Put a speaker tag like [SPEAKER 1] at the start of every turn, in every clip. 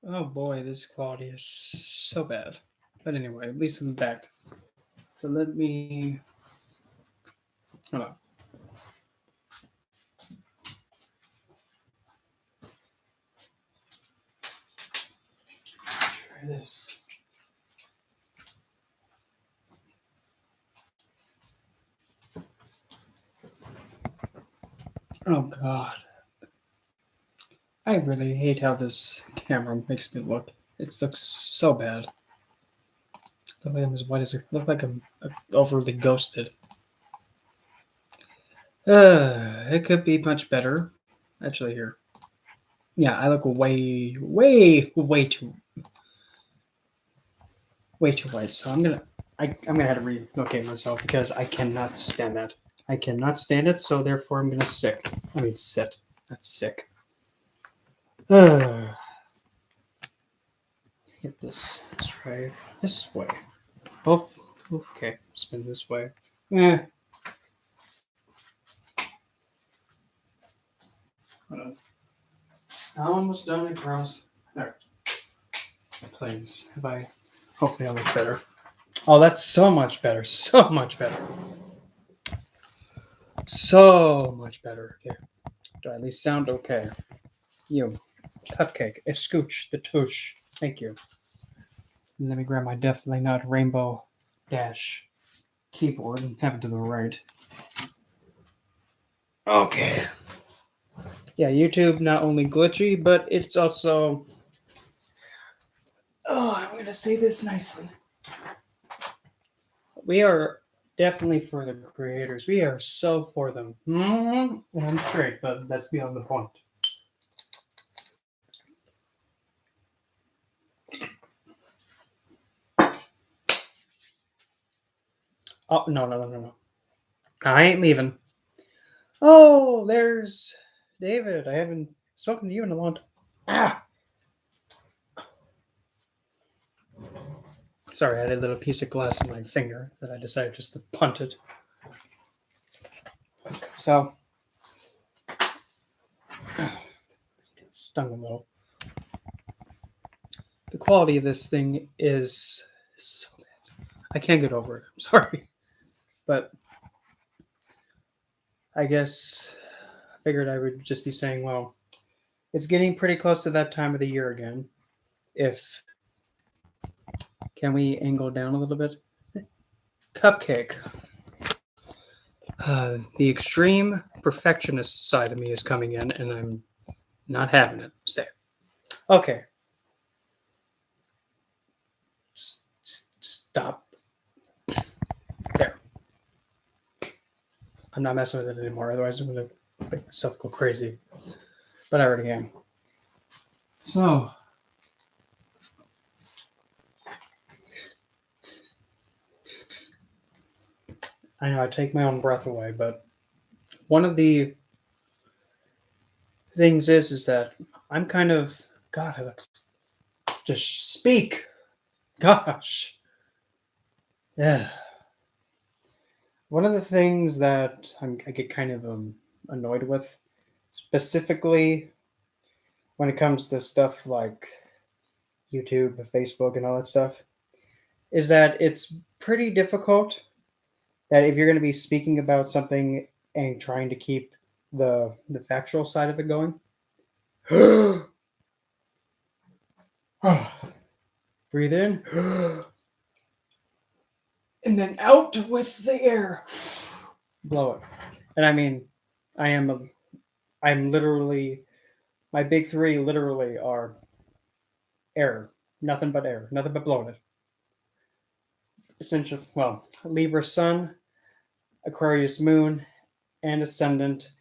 [SPEAKER 1] Oh boy, this quality is so bad. But anyway, at least I'm back. So let me. Hold on. Try this. Oh god. I really hate how this camera makes me look. It looks so bad. The way I'm as white as I look like I'm overly ghosted. It could be much better. Actually, here. Yeah, I look way too white. So I'm gonna have to relocate myself because I cannot stand that. I cannot stand it. So therefore, I'm gonna sit. That's sick. Get this. Let's try this way. Oh, okay. Spin this way. Eh. Hold on. I'm almost done, I promise. There. Please. Have I? Hopefully, I look better. Oh, that's so much better. So much better. So much better. Okay. Do I at least sound okay? You. Cupcake. A scooch. The touche. Thank you. Let me grab my definitely not rainbow dash keyboard and have it to the right. Okay. Yeah, YouTube not only glitchy, but it's also. Oh, I'm going to say this nicely. We are definitely for the creators. We are so for them. And I'm straight, but that's beyond the point. Oh, no. I ain't leaving. Oh, there's David. I haven't spoken to you in a long time. Ah! Sorry, I had a little piece of glass in my finger that I decided just to punt it. So, stung a little. The quality of this thing is so bad. I can't get over it. I'm sorry. But I guess I figured I would just be saying, well, it's getting pretty close to that time of the year again. If can we angle down a little bit? Cupcake. The extreme perfectionist side of me is coming in, and I'm not having it. Stay. Okay. Stop. There. I'm not messing with it anymore. Otherwise, I'm going to make myself go crazy. But I already am. So. I know I take my own breath away, but one of the things is that I'm kind of. God, I look. Just speak. Gosh. Yeah. One of the things that I get kind of annoyed with, specifically when it comes to stuff like YouTube, Facebook, and all that stuff, is that it's pretty difficult that if you're going to be speaking about something and trying to keep the factual side of it going. Breathe in. And then out with the air. Blow it. And I mean, I'm literally, my big three literally are air. Nothing but air. Nothing but blowing it. Essential, well, Libra Sun, Aquarius Moon, and Ascendant,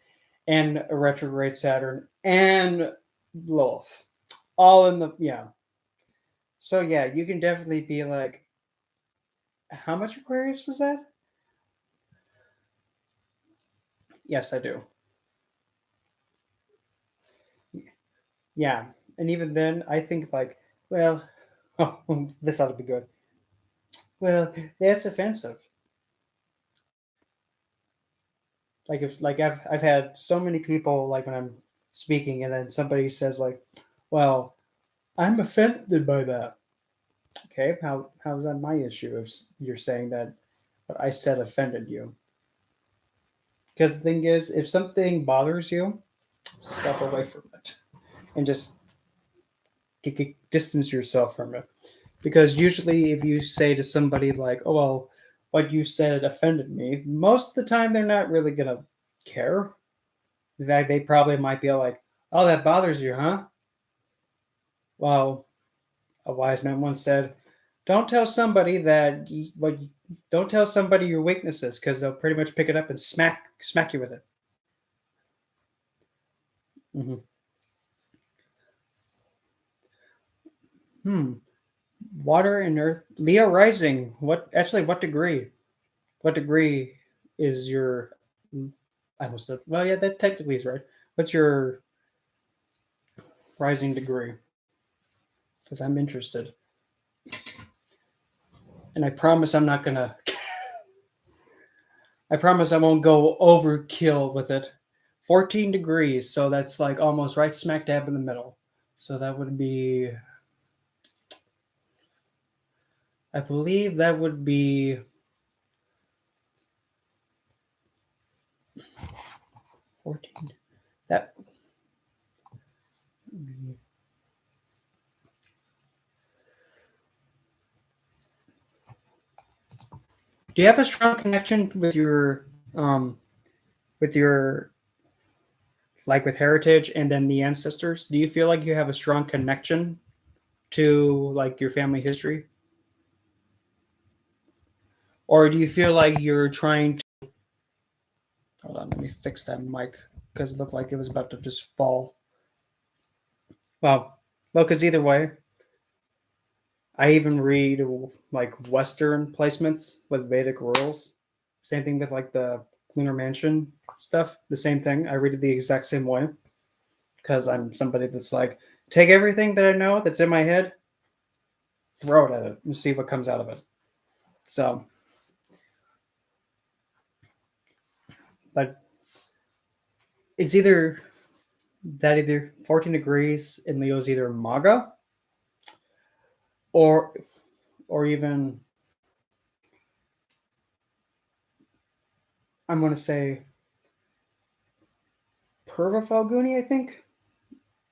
[SPEAKER 1] and a retrograde Saturn, and Lilith. All in the, yeah. So yeah, you can definitely be like, how much Aquarius was that? Yes, I do. Yeah. And even then, I think like, well, oh, this ought to be good. Well, that's offensive. Like if like I've had so many people like when I'm speaking and then somebody says like, well, I'm offended by that. Okay, how is that my issue if you're saying that what I said offended you? Because the thing is, if something bothers you, step away from it and just distance yourself from it. Because usually, if you say to somebody like, "Oh well, what you said offended me," most of the time they're not really gonna care. In fact, they probably might be like, "Oh, that bothers you, huh?" Well, a wise man once said, "Don't tell somebody that don't tell somebody your weaknesses because they'll pretty much pick it up and smack you with it." Hmm. Hmm. Water and Earth, Leo rising. What degree? What degree is your? I almost said. Well, yeah, that technically is right. What's your rising degree? Because I'm interested, and I promise I'm not gonna. I promise I won't go overkill with it. 14 degrees, so that's like almost right smack dab in the middle. So that would be, I believe that would be 14. That do you have a strong connection um with your like with heritage and then the ancestors? Do you feel like you have a strong connection to like your family history? Or do you feel like you're trying to hold on, let me fix that mic because it looked like it was about to just fall. Well, because either way, I even read like Western placements with Vedic rules. Same thing with like the Lunar Mansion stuff. The same thing. I read it the exact same way because I'm somebody that's like, take everything that I know that's in my head, throw it at it, and see what comes out of it. So, but it's either 14 degrees in Leo's either MAGA or even I'm going to say Purva Falguni, I think.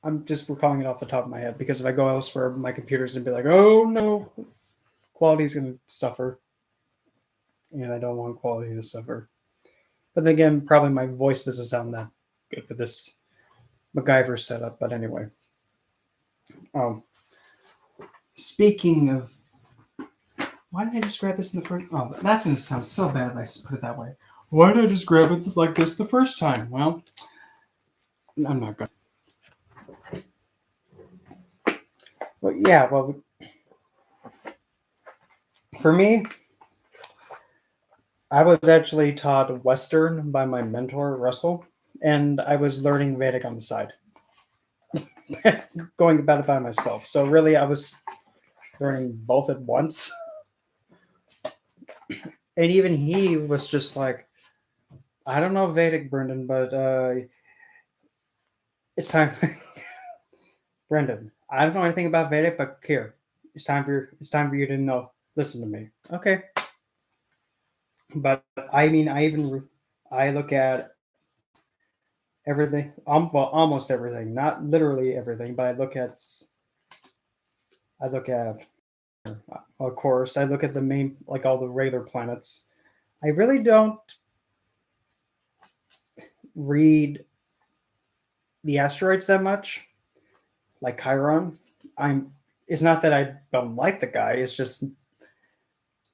[SPEAKER 1] I'm just recalling it off the top of my head because if I go elsewhere, my computer's gonna be like, "Oh no, quality's gonna suffer," and I don't want quality to suffer. But then again, probably my voice doesn't sound that good with this MacGyver setup. But anyway, um, speaking of, why did I just grab this in the first? Oh, that's gonna sound so bad if I put it that way. Why did I just grab it like this the first time? Well, I'm not gonna. Well, yeah. Well, for me, I was actually taught Western by my mentor, Russell, and I was learning Vedic on the side, going about it by myself. So really, I was learning both at once. And even he was just like, I don't know Vedic, Brendan, but it's time. Brendan, I don't know anything about Vedic, but here, it's time for you to know. Listen to me, okay? But I mean, I look at everything, well, almost everything, not literally everything, but I look at, of course, I look at the main, like all the regular planets. I really don't read the asteroids that much, like Chiron. I'm. It's not that I don't like the guy. It's just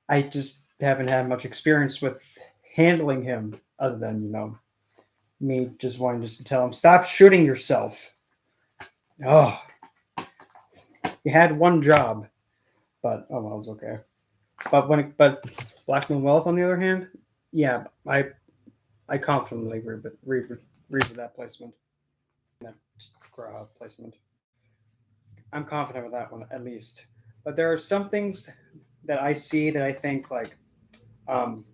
[SPEAKER 1] I just haven't had much experience with handling him, other than me just wanting just to tell him stop shooting yourself. Oh, you had one job, but oh well, it's okay. But Black Moon Wealth on the other hand, yeah, I confidently read with that placement, that placement. I'm confident with that one at least. But there are some things that I see that I think like, um,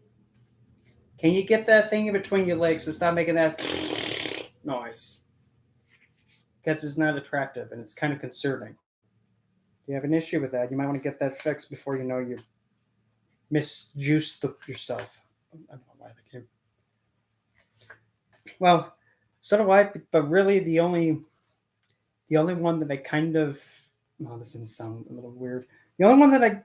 [SPEAKER 1] can you get that thing in between your legs and stop making that noise? Because it's not attractive and it's kind of concerning. you have an issue with that, you might want to get that fixed before you know you misjuice yourself. I don't know why that came. Well, so do I, but really the only one that I kind of, well, this doesn't sound a little weird. The only one that I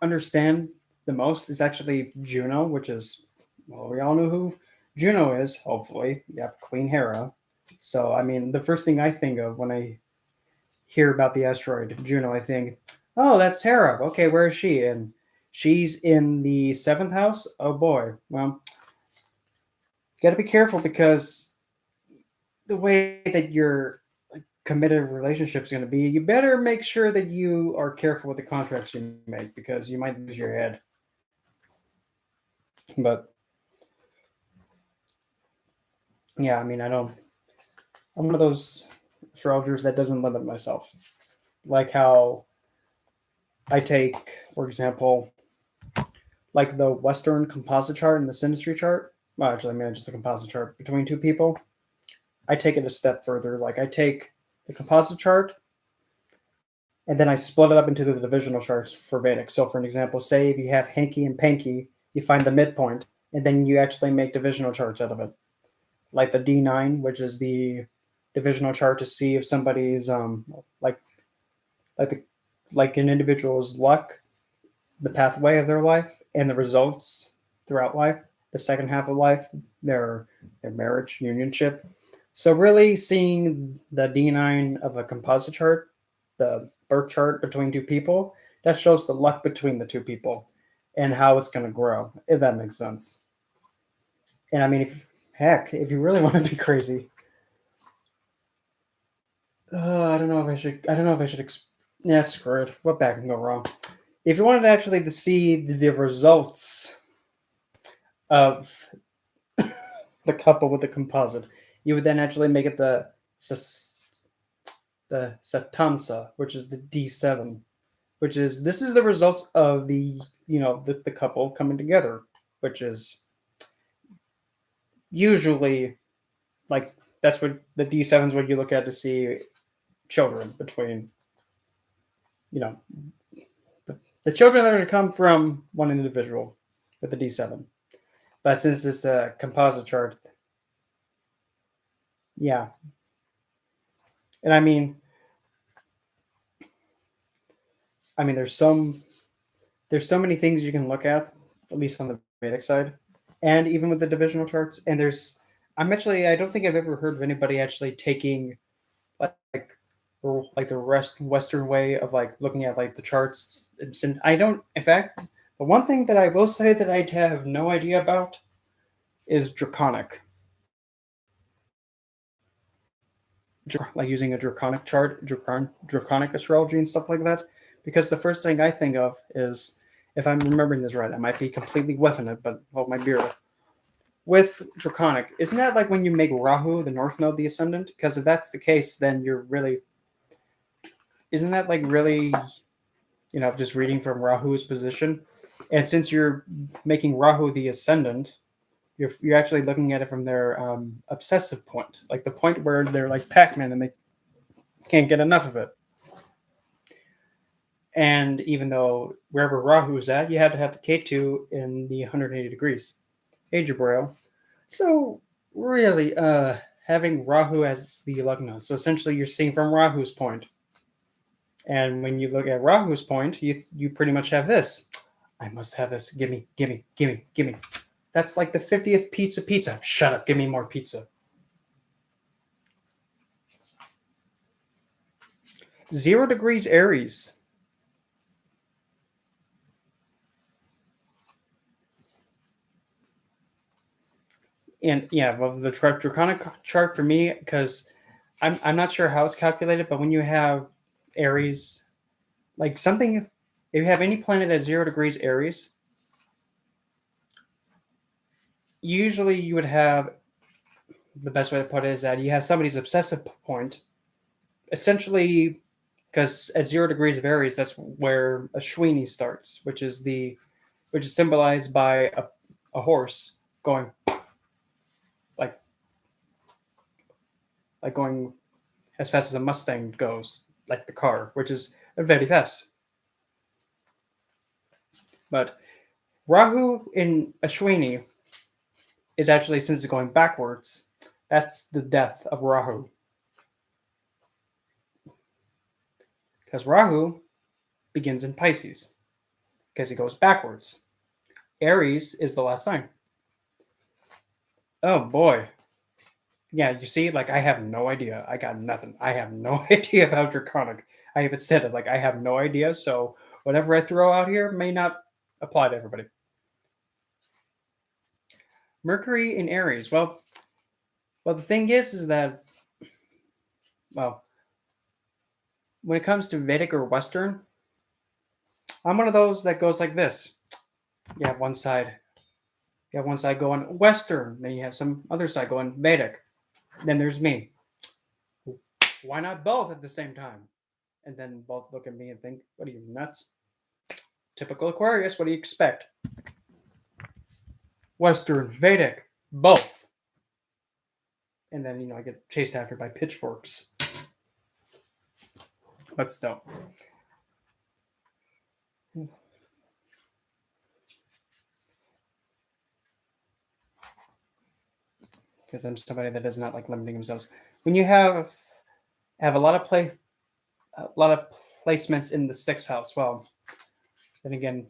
[SPEAKER 1] understand the most is actually Juno, which is, well, we all know who Juno is, hopefully. Yep, Queen Hera. So, I mean, the first thing I think of when I hear about the asteroid Juno, I think, oh, that's Hera. Okay, where is she? And she's in the seventh house. Oh boy. Well, you got to be careful because the way that your committed relationship is going to be, you better make sure that you are careful with the contracts you make because you might lose your head. But yeah, I mean, I know I'm one of those astrologers that doesn't limit myself. Like how I take, for example, like the Western composite chart and the synastry chart. Well, actually, I mean, just the composite chart between two people. I take it a step further. Like I take the composite chart and then I split it up into the divisional charts for Vedic. So, for an example, say if you have hanky and panky, you find the midpoint, and then you actually make divisional charts out of it. Like the D9, which is the divisional chart to see if somebody's like like the like an individual's luck, the pathway of their life, and the results throughout life, the second half of life, their marriage, unionship. So really seeing the D9 of a composite chart, the birth chart between two people, that shows the luck between the two people and how it's going to grow, if that makes sense. And I mean, if you really want to be crazy, I don't know if I should. I don't know if I should. Yeah, screw it. What bad can go wrong? If you wanted actually to see the results of the couple with the composite, you would then actually make it the Satansa, which is the D7, which is this is the results of the couple coming together, which is usually like that's what the D7 is what you look at to see children between you know the children that are going to come from one individual with the D7. But since it's a composite chart, yeah. And I mean, there's so many things you can look at least on the Vedic side, and even with the divisional charts. And I don't think I've ever heard of anybody actually taking like like the Western way of like looking at like the charts. I don't. In fact, the one thing that I will say that I have no idea about is draconic. Like using a draconic chart, draconic astrology and stuff like that. Because the first thing I think of is, if I'm remembering this right, I might be completely whiffing it, but hold my beer. With draconic, isn't that like when you make Rahu the north node the ascendant? Because if that's the case, then isn't that like really, just reading from Rahu's position? And since you're making Rahu the ascendant, you're actually looking at it from their obsessive point, like the point where they're like Pac-Man and they can't get enough of it. And even though wherever Rahu is at, you have to have the K2 in the 180 degrees. Hey, Jabrail. So really, having Rahu as the Lagna. So essentially, you're seeing from Rahu's point. And when you look at Rahu's point, you pretty much have this. I must have this. Gimme, gimme, gimme, gimme. That's like the 50th pizza. Shut up. Give me more pizza. 0 degrees Aries. And yeah, well, the draconic chart for me, because I'm not sure how it's calculated, but when you have Aries, like something, if you have any planet at 0 degrees Aries, usually you would have, the best way to put it is that you have somebody's obsessive point, essentially, because at 0 degrees of Aries, that's where Ashwini starts, which is symbolized by a horse going like going as fast as a Mustang goes, like the car, which is very fast. But Rahu in Ashwini is actually, since it's going backwards, that's the death of Rahu. Because Rahu begins in Pisces, because he goes backwards. Aries is the last sign. Oh boy. Yeah, you see, like, I have no idea. I got nothing. I have no idea about Draconic. I even said it, like, I have no idea. So whatever I throw out here may not apply to everybody. Mercury in Aries. Well, the thing is that, well, when it comes to Vedic or Western, I'm one of those that goes like this. You have one side going Western, then you have some other side going Vedic. Then there's me. Why not both at the same time? And then both look at me and think, what are you, nuts? Typical Aquarius, what do you expect? Western, Vedic, both. And then, I get chased after by pitchforks. But still. Because I'm somebody that does not like limiting themselves. When you have a lot of placements in the 6th house, well, then again,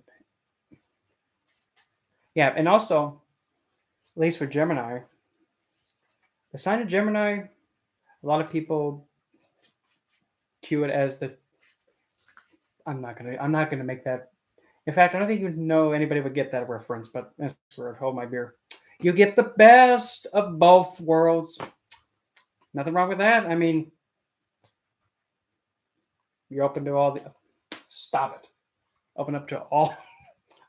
[SPEAKER 1] yeah, and also, at least for Gemini, the sign of Gemini, a lot of people cue it as the. I'm not gonna make that. In fact, I don't think anybody would get that reference, but that's where I'd hold my beer. You get the best of both worlds. Nothing wrong with that. I mean, you're open to all the. Stop it. Open up to all.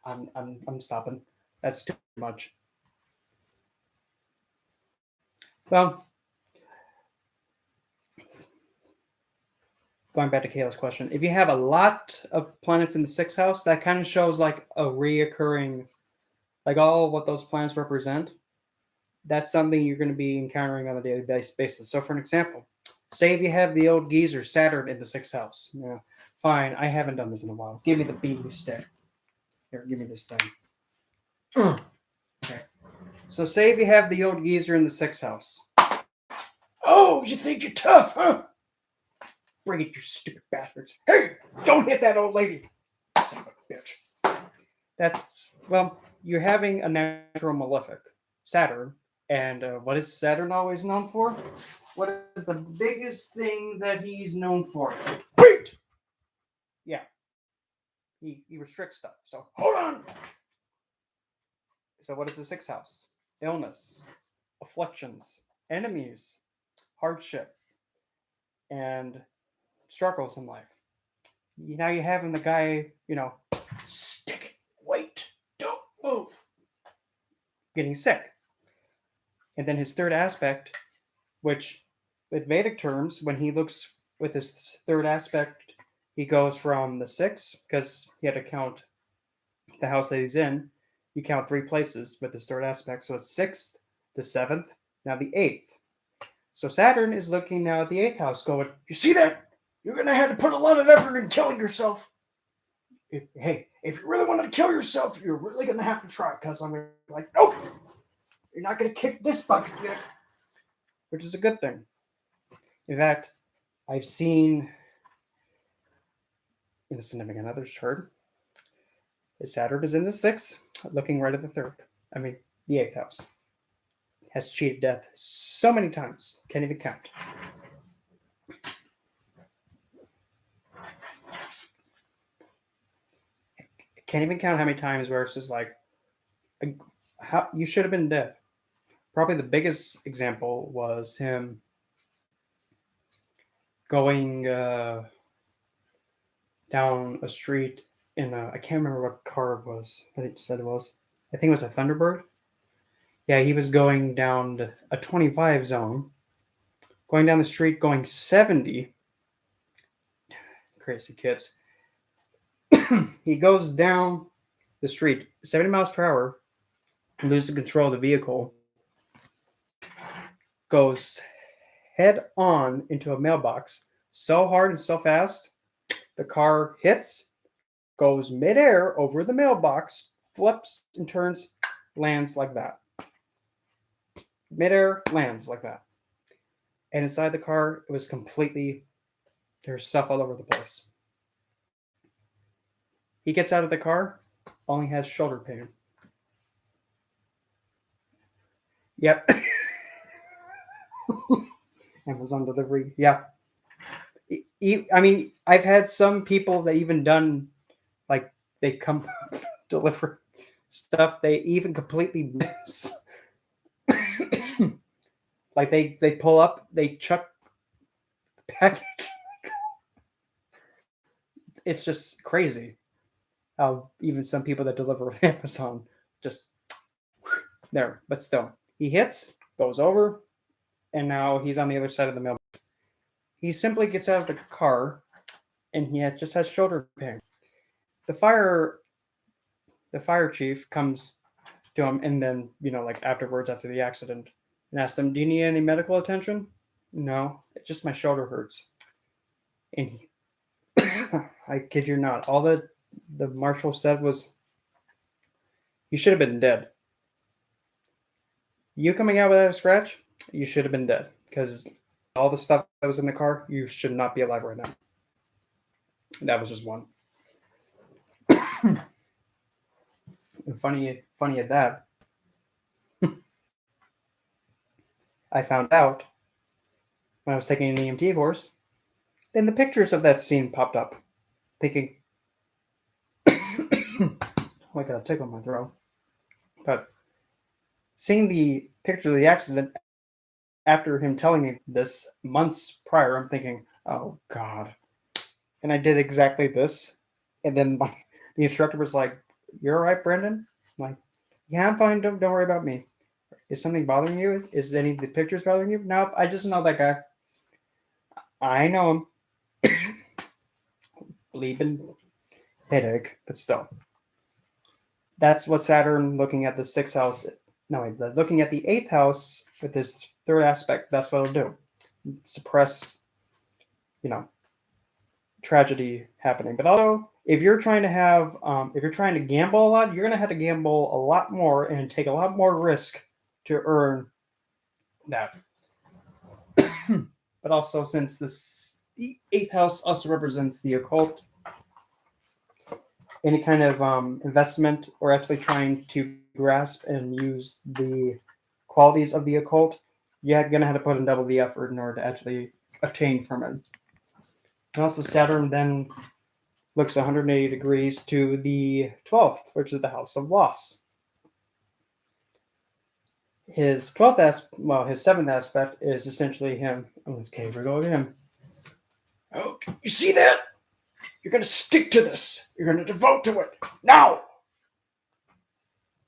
[SPEAKER 1] I'm stopping. That's too much. Well, going back to Kayla's question, if you have a lot of planets in the 6th house, that kind of shows like a reoccurring, like all what those planets represent. That's something you're going to be encountering on a daily basis. So, for an example, say if you have the old geezer Saturn in the 6th house. Yeah, fine. I haven't done this in a while. Give me the beating stick. Here, give me this thing. Okay. So, say if you have the old geezer in the 6th house. Oh, you think you're tough, huh? Bring it, you stupid bastards. Hey, don't hit that old lady. Son of a bitch. That's, well, you're having a natural malefic, Saturn. And what is Saturn always known for? What is the biggest thing that he's known for? Wait! Yeah. He restricts stuff. So, hold on! So, what is the 6th house? Illness, afflictions, enemies, hardship, and struggles in life. Now you're having the guy, stick it, wait, don't move, getting sick. And then his 3rd aspect, which with Vedic terms, when he looks with his 3rd aspect, he goes from the 6th, because he had to count the house that he's in. You count 3 places with his 3rd aspect. So it's 6th, the 7th, now the 8th. So Saturn is looking now at the 8th house going, you see that? You're going to have to put a lot of effort in killing yourself. Hey, if you really want to kill yourself, you're really going to have to try. Because I'm going to be like, nope, you're not going to kick this bucket yet. Which is a good thing. In fact, I've seen in a significant other's chart, Saturn is in the 6th, looking right at the 3rd. I mean, the 8th house. Has cheated death so many times. Can't even count. Can't even count how many times where it's just like, how you should have been dead. Probably the biggest example was him going down a street in I can't remember what car it was. What he said it was. I think it was a Thunderbird. Yeah, he was going down a 25 zone, going down the street, going 70. Crazy kids. He goes down the street 70 miles per hour, loses control of the vehicle, goes head on into a mailbox so hard and so fast, The car hits, goes midair over the mailbox, flips and turns, lands like that. Midair, lands like that. And inside the car, it was completely, there's stuff all over the place. He gets out of the car, only has shoulder pain. Yep. Amazon delivery. Yeah. I mean, I've had some people that even done, like, they come deliver stuff, they even completely miss. Like, they pull up, they chuck the package. It's just crazy how even some people that deliver with Amazon just there. But still, he hits, goes over, and now he's on the other side of the mailbox. He simply gets out of the car, and he just has shoulder pain. The fire chief comes to him, and then, like afterwards, after the accident, and asks him, "Do you need any medical attention?" "No, it's just my shoulder hurts." And I kid you not, all the marshal said was, "You should have been dead. You coming out without a scratch, you should have been dead, because all the stuff that was in the car, you should not be alive right now." That was just one. And funny at that, I found out when I was taking an EMT course, then the pictures of that scene popped up, thinking, oh, I got a tickle in my throat. But seeing the picture of the accident after him telling me this months prior, I'm thinking, oh God. And I did exactly this. And then the instructor was like, "You're all right, Brendan?" I'm like, "Yeah, I'm fine. Don't worry about me. Is something bothering you? Is any of the pictures bothering you?" "Nope, I just know that guy. I know him." Bleeping headache, but still. That's what Saturn looking at the sixth house. No, wait, looking at the eighth house with this third aspect, that's what it'll do. Suppress, tragedy happening. But also, if you're trying to gamble a lot, you're going to have to gamble a lot more and take a lot more risk to earn that. But also, since the eighth house also represents the occult, any kind of investment or actually trying to grasp and use the qualities of the occult, you're going to have to put in double the effort in order to actually obtain from it. And also, Saturn then looks 180 degrees to the 12th, which is the house of loss. His 7th aspect is essentially him. Okay, we're going him. Oh, you see that? You're going to stick to this. You're going to devote to it. Now!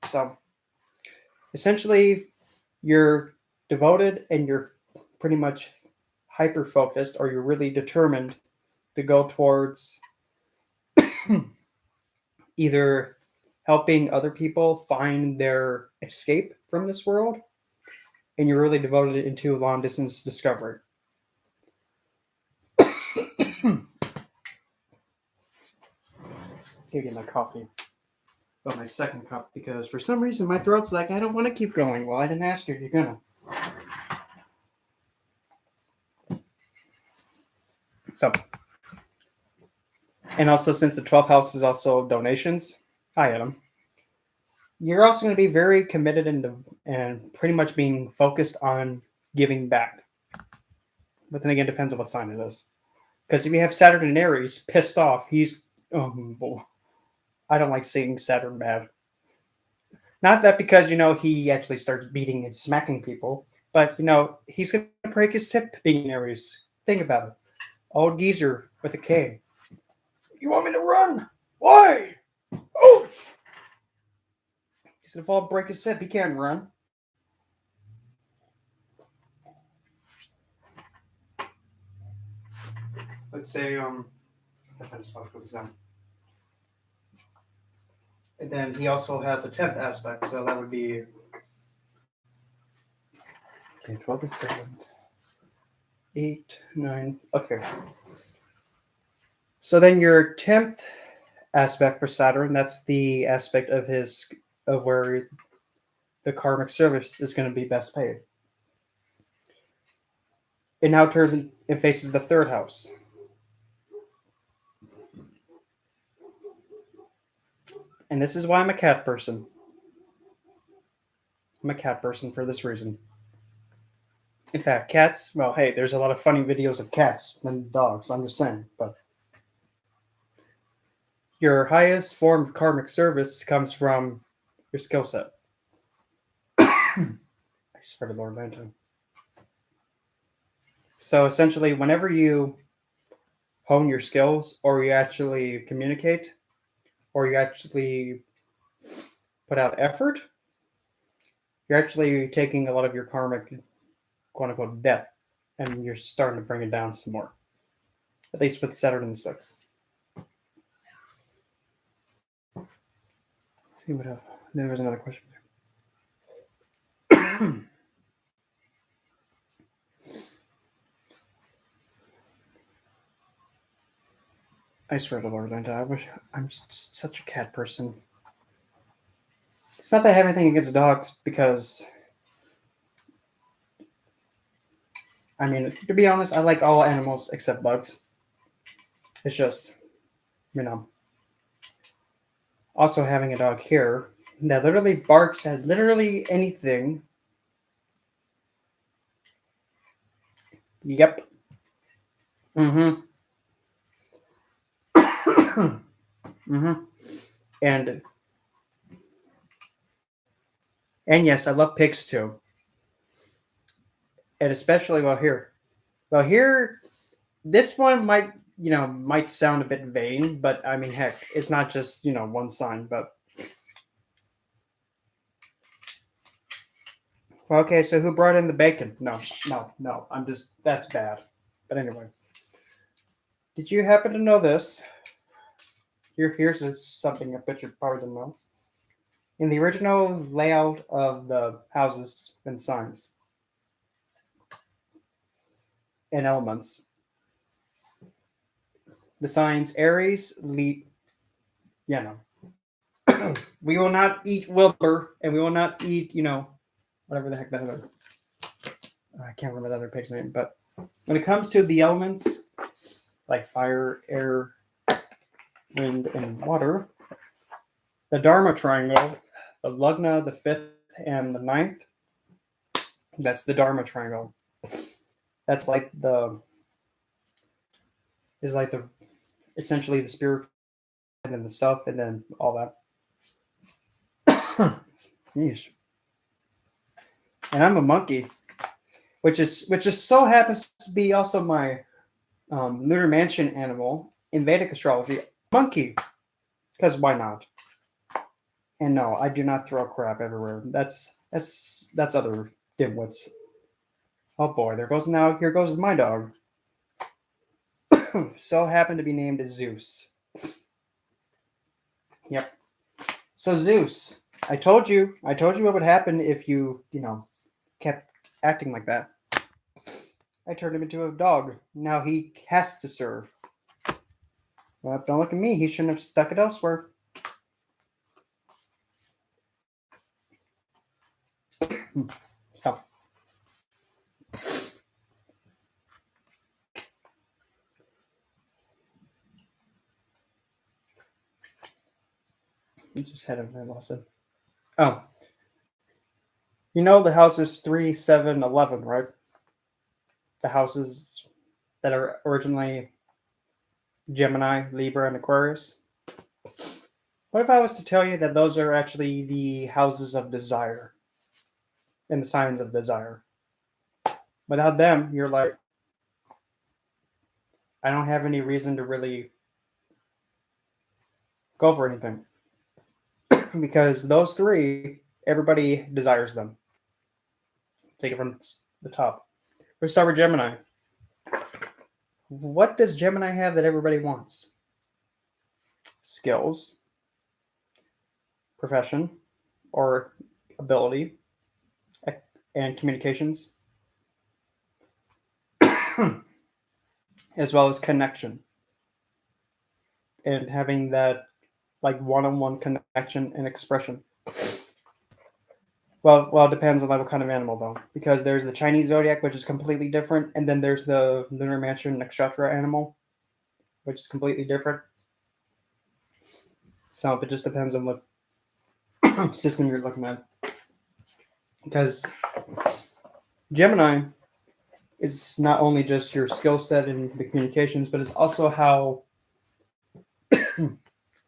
[SPEAKER 1] So, essentially, you're devoted and you're pretty much hyper-focused, or you're really determined to go towards either helping other people find their escape from this world, and you're really devoted into long-distance discovery. Gotta get my coffee. Got my second cup because for some reason my throat's like, I don't want to keep going. Well, I didn't ask you. You're gonna. So, and also since the 12th house is also donations, hi Adam. You're also going to be very committed and pretty much being focused on giving back. But then again, it depends on what sign it is. Because if you have Saturn in Aries, pissed off, I don't like seeing Saturn bad. Not that because, he actually starts beating and smacking people, but, he's going to break his hip being Aries. Think about it. Old geezer with a cane. You want me to run? Why? Oh! He's going to fall and break his hip. He can't run. Let's say, I just want to put this down. And then he also has a 10th aspect, so that would be 12th is 7th, 8, 9. Okay. So then your 10th aspect for Saturn, that's the aspect of where the karmic service is going to be best paid. It now it faces the 3rd house. And this is why I'm a cat person. I'm a cat person for this reason. In fact, cats, well, hey, there's a lot of funny videos of cats than dogs, I'm just saying. But your highest form of karmic service comes from your skill set. I swear to Lord Lantern. So essentially, whenever you hone your skills, or you actually communicate, or you actually put out effort, you're actually taking a lot of your karmic, quote unquote, debt, and you're starting to bring it down some more. At least with Saturn in the 6th. Let's see what else. Then there's another question there. I swear to Lord, Linda, I'm just such a cat person. It's not that I have anything against dogs, because I mean, to be honest, I like all animals except bugs. It's just, also having a dog here that literally barks at literally anything. Yep. Mm-hmm. Mm-hmm. And yes, I love pigs too. And especially here. Well, here, this one might sound a bit vain, but I mean, heck, it's not just, one sign, but. Well, okay, so who brought in the bacon? No. That's bad. But anyway. Did you happen to know this? Here's something I bet you probably didn't know. In the original layout of the houses and signs and elements, the signs Aries, we will not eat Wilbur, and we will not eat, whatever the heck that other. I can't remember the other pig's name, but when it comes to the elements, like fire, air, wind, and water, the Dharma Triangle, the Lugna, the 5th, and the 9th, that's the Dharma Triangle. That's essentially the spirit, and then the self, and then all that. Yeesh. And I'm a monkey, which is so happens to be also my lunar mansion animal in Vedic astrology. Monkey, because why not? And no, I do not throw crap everywhere. That's other dimwits. Oh boy, here goes my dog. So happened to be named Zeus. Yep. So Zeus, I told you what would happen if you kept acting like that. I turned him into a dog. Now he has to serve. Well, don't look at me. He shouldn't have stuck it elsewhere. So. You just had him. I lost it. Oh. The houses 3, 7, 11, right? The houses that are originally Gemini, Libra, and Aquarius. What if I was to tell you that those are actually the houses of desire and the signs of desire? Without them, you're like, I don't have any reason to really go for anything. Because those 3, everybody desires them. Take it from the top. Let's start with Gemini. What does Gemini have that everybody wants? Skills, profession, or ability, and communications, as well as connection. and having that like one-on-one connection and expression. Well, it depends on like what kind of animal though, because there's the Chinese zodiac, which is completely different, and then there's the lunar mansion nakshatra animal, which is completely different. So it just depends on what system you're looking at. Because Gemini is not only just your skill set in the communications, but it's also how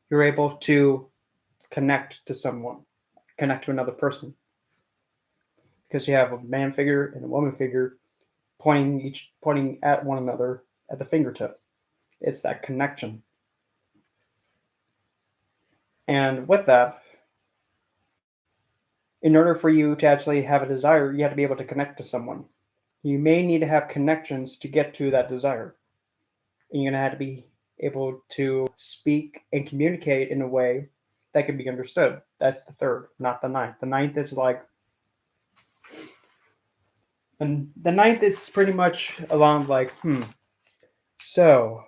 [SPEAKER 1] you're able to connect to someone, connect to another person. Because you have a man figure and a woman figure pointing at one another at the fingertip. It's that connection. And with that, in order for you to actually have a desire, you have to be able to connect to someone. You may need to have connections to get to that desire. And you're going to have to be able to speak and communicate in a way that can be understood. That's the third, not the ninth. The ninth is like, and the ninth is pretty much along like, So,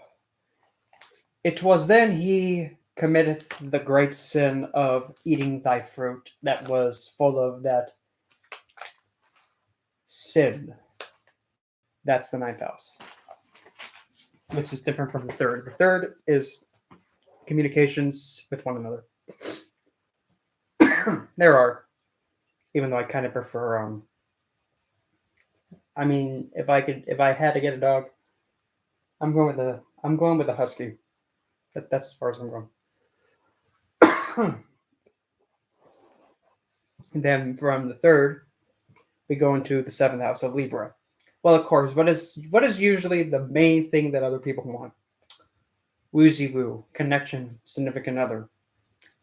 [SPEAKER 1] it was then he committeth the great sin of eating thy fruit that was full of that sin. That's the ninth house, which is different from the third. The third is communications with one another. There are, even though I kind of prefer. I mean, if I had to get a dog, I'm going with the husky. That's as far as I'm going. And then from the third, we go into the seventh house of Libra. Well, of course, what is usually the main thing that other people want? Woozy woo, connection, significant other.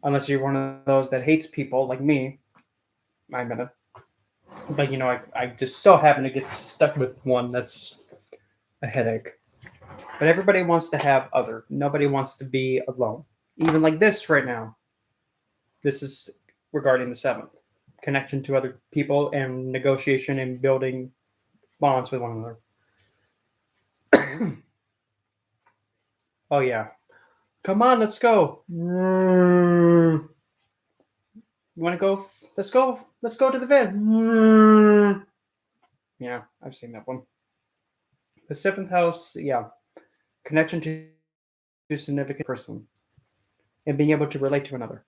[SPEAKER 1] Unless you're one of those that hates people like me, I admit it. But I just so happen to get stuck with one that's a headache. But everybody wants to have other. Nobody wants to be alone. Even like this right now. This is regarding the seventh. Connection to other people and negotiation and building bonds with one another. Oh yeah. Come on, let's go. You want to go? Let's go. Let's go to the van. Yeah, I've seen that one. The seventh house, yeah. Connection to a significant person and being able to relate to another.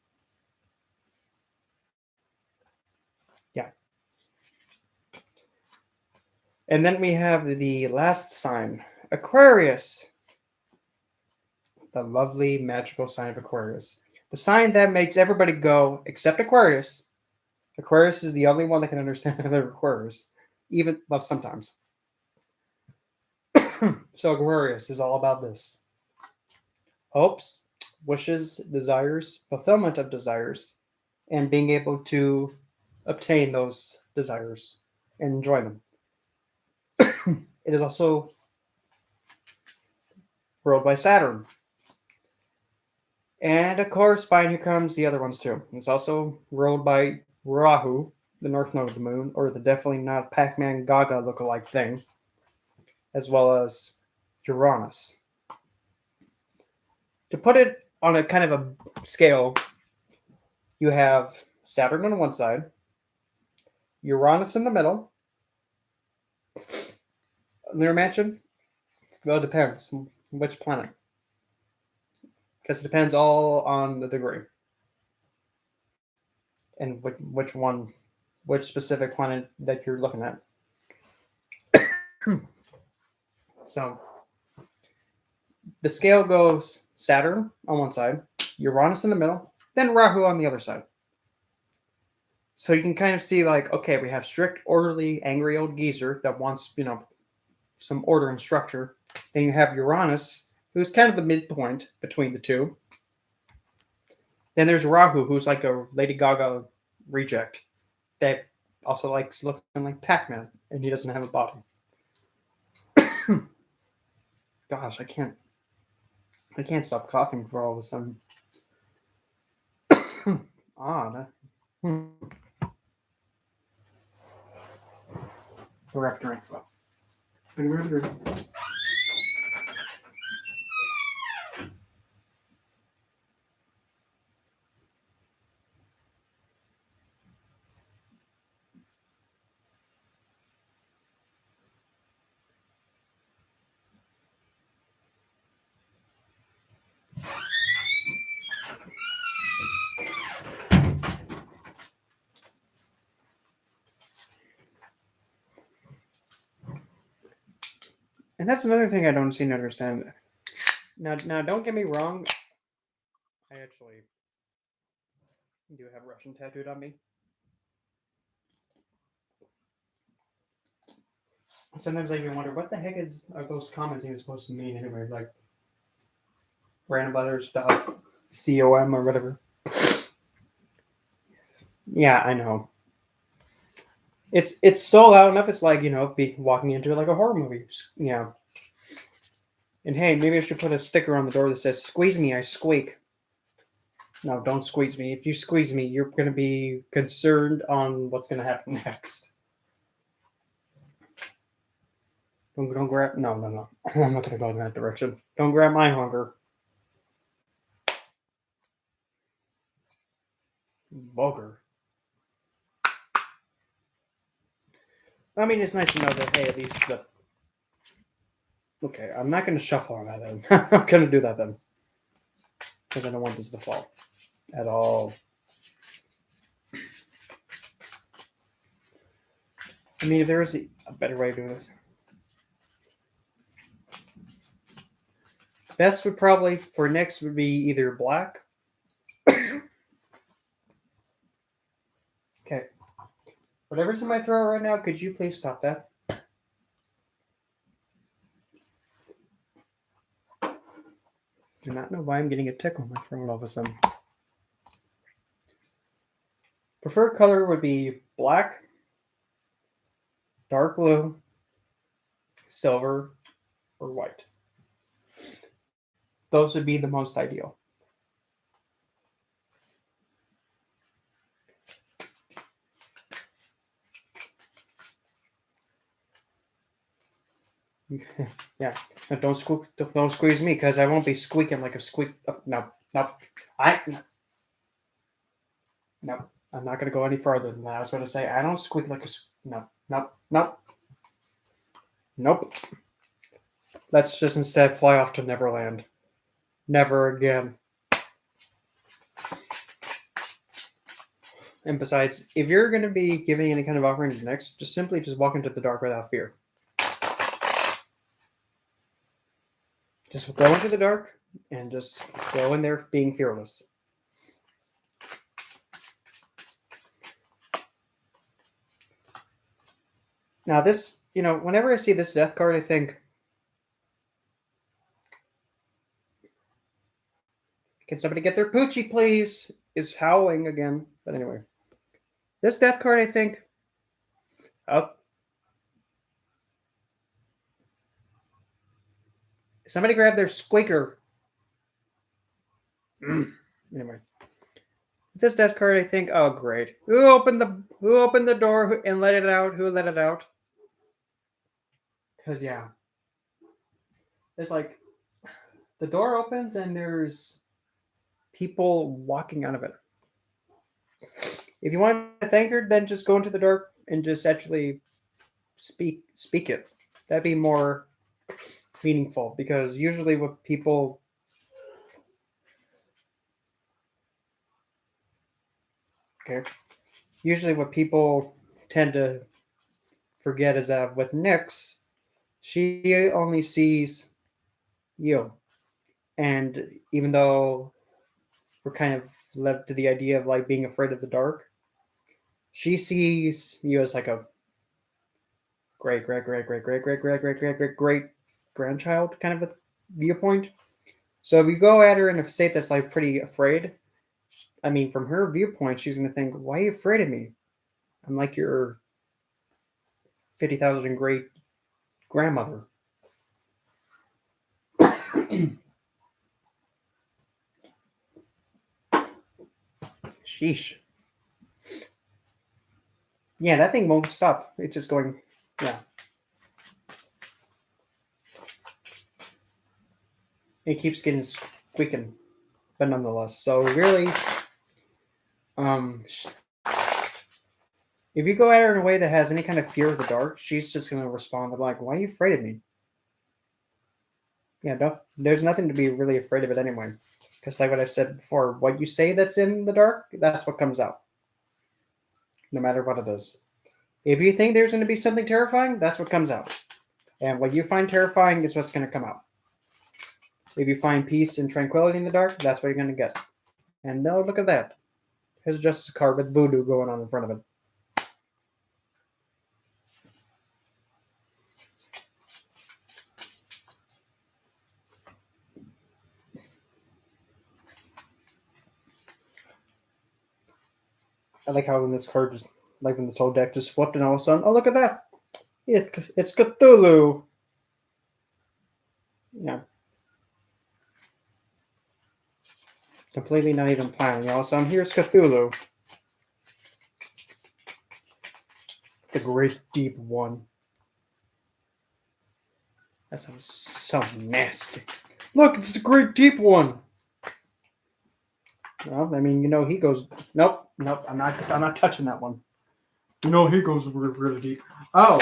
[SPEAKER 1] Yeah. And then we have the last sign, Aquarius. The lovely, magical sign of Aquarius. The sign that makes everybody go, except Aquarius. Aquarius is the only one that can understand other Aquarius. Even, well, sometimes. So Aquarius is all about this. Hopes, wishes, desires, fulfillment of desires, and being able to obtain those desires and enjoy them. It is also ruled by Saturn. And of course, fine, here comes the other ones too. It's also ruled by Rahu, the north node of the moon, or the definitely not Pac-Man Gaga lookalike thing, as well as Uranus. To put it on a kind of a scale, you have Saturn on one side, Uranus in the middle, lunar mansion. Well, it depends which planet, because it depends all on the degree and which specific planet that you're looking at. So the scale goes Saturn on one side, Uranus in the middle, then Rahu on the other side. So you can kind of see like, okay, we have strict, orderly, angry old geezer that wants, some order and structure. Then you have Uranus, who's kind of the midpoint between the two. Then there's Rahu, who's like a Lady Gaga reject that also likes looking like Pac-Man, and he doesn't have a body. Gosh, I can't stop coughing for all of a sudden. Odd. Grab drink. And that's another thing I don't seem to understand. Now, don't get me wrong. I actually do have Russian tattooed on me. Sometimes I even wonder what the heck are those comments even supposed to mean anyway? Like random letters dot com or whatever. Yeah, I know. It's so loud enough. It's like be walking into like a horror movie. Yeah. And hey, maybe I should put a sticker on the door that says "Squeeze me, I squeak." No, don't squeeze me. If you squeeze me, you're going to be concerned on what's going to happen next. Don't grab. No. I'm not going to go in that direction. Don't grab my hunger. Vulgar. I mean, it's nice to know that, hey, at least the... Okay, I'm not going to shuffle on that then. I'm going to do that then. Because I don't want this to fall. At all. I mean, if there is a better way of doing this. Best would probably, for next, would be either black. Okay. Whatever's in my throat right now, could you please stop that? Do not know why I'm getting a tickle in my throat all of a sudden. Preferred color would be black, dark blue, silver, or white. Those would be the most ideal. Yeah, don't squeeze me because I won't be squeaking like a squeak. Oh, no, I'm not going to go any further than that. I was going to say I don't squeak like a nope. Let's just instead fly off to Neverland. Never again. And besides, if you're going to be giving any kind of offering to next, just simply walk into the dark without fear. Just go into the dark and just go in there being fearless. Now this, whenever I see this death card, I think, can somebody get their poochie, please? Is howling again. But anyway, this death card, I think, somebody grab their squeaker. Anyway, this death card, I think, oh great. Who opened the door and let it out? Who let it out? Because yeah, it's like the door opens and there's people walking out of it. If you want to thank her, then just go into the dark and just actually speak it. That'd be more meaningful because usually what people tend to forget is that with Nyx, she only sees you. And even though we're kind of led to the idea of like being afraid of the dark, she sees you as like a great grandchild kind of a viewpoint. So if you go at her in a state that's like pretty afraid, I mean, from her viewpoint, she's going to think, why are you afraid of me? I'm like your 50,000 great grandmother. Sheesh. Yeah, that thing won't stop. It's just going, yeah. It keeps getting squeaking, but nonetheless. So really, if you go at her in a way that has any kind of fear of the dark, she's just going to respond with like, why are you afraid of me? Yeah, there's nothing to be really afraid of it anyway. Because like what I've said before, what you say that's in the dark, that's what comes out. No matter what it is. If you think there's going to be something terrifying, that's what comes out. And what you find terrifying is what's going to come out. If you find peace and tranquility in the dark, that's what you're going to get. And no, look at that. Here's a justice card with voodoo going on in front of it. I like how when this card just, like when this whole deck just flipped and all of a sudden, oh, look at that. It's Cthulhu. Yeah. Completely not even planning. All of a sudden, here's Cthulhu. The Great Deep One. That sounds so nasty. Look, it's the Great Deep One. Well, I mean, he goes. Nope. I'm not touching that one. He goes really deep. Oh,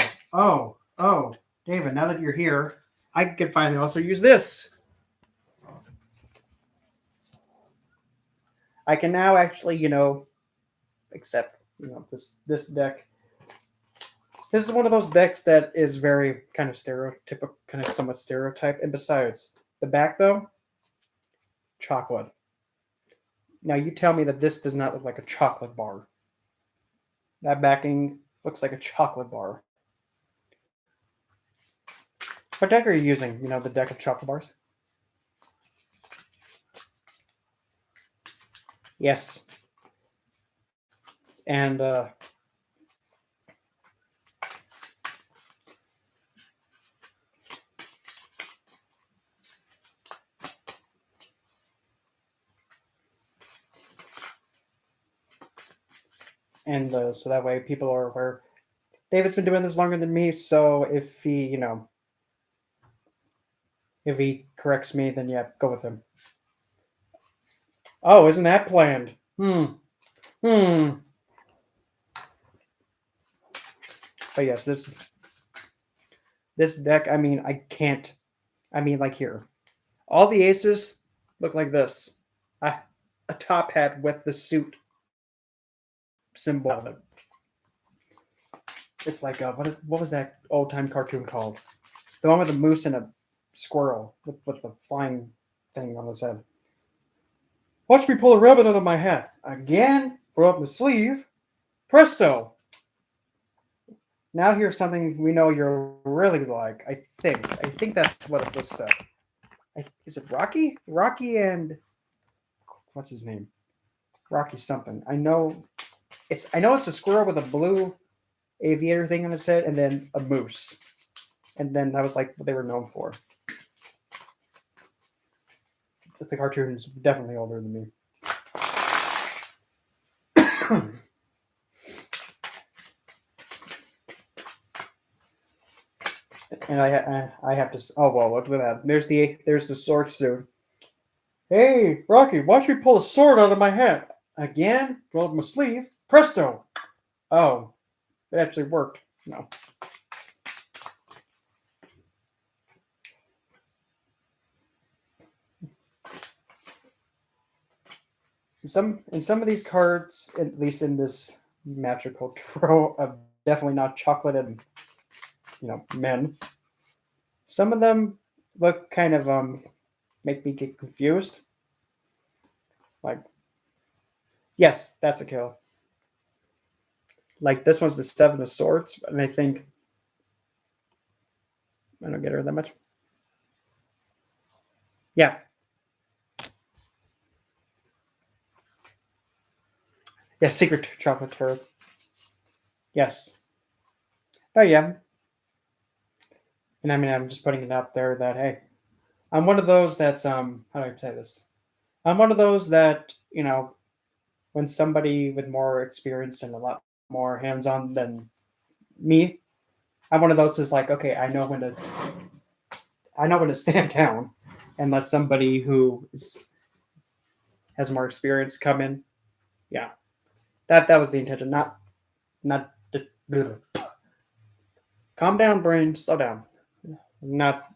[SPEAKER 1] David. Now that you're here, I can finally also use this. I can now actually, accept, this deck. This is one of those decks that is very kind of stereotypical, kind of somewhat stereotype. And besides, the back though, chocolate. Now you tell me that this does not look like a chocolate bar. That backing looks like a chocolate bar. What deck are you using? The deck of chocolate bars? Yes. And so that way people are aware. David's been doing this longer than me, so if he, if he corrects me, then yeah, go with him. Oh, isn't that planned? But yes, this deck, like here. All the aces look like this. A top hat with the suit symbol of it. It's like what was that old time cartoon called? The one with the moose and a squirrel with the flying thing on his head. Watch me pull a rabbit out of my hat again. Throw up my sleeve. Presto! Now here's something we know you're really like. I think that's what it was said. Is it Rocky? Rocky and what's his name? Rocky something. I know it's a squirrel with a blue aviator thing on his head, and then a moose, and then that was like what they were known for. But the cartoon is definitely older than me. And I have to. Oh well, look at that. There's the sword suit. Hey, Rocky, watch me pull a sword out of my hat again. Roll up my sleeve. Presto! Oh, it actually worked. No. In some of these cards, at least in this magical tarot, of definitely not chocolate and men. Some of them look kind of make me get confused. Like, yes, that's a kill. Like this one's the Seven of Swords, and I think I don't get her that much. Yeah. Yeah, Secret Chocolate Tarot. Yes. Oh yeah. And I'm just putting it out there that hey, I'm one of those that's how do I say this? I'm one of those that, when somebody with more experience and a lot more hands-on than me, I'm one of those who's like, okay, I know when to stand down and let somebody who has more experience come in. Yeah. That was the intention, not just, calm down, brain, slow down. Not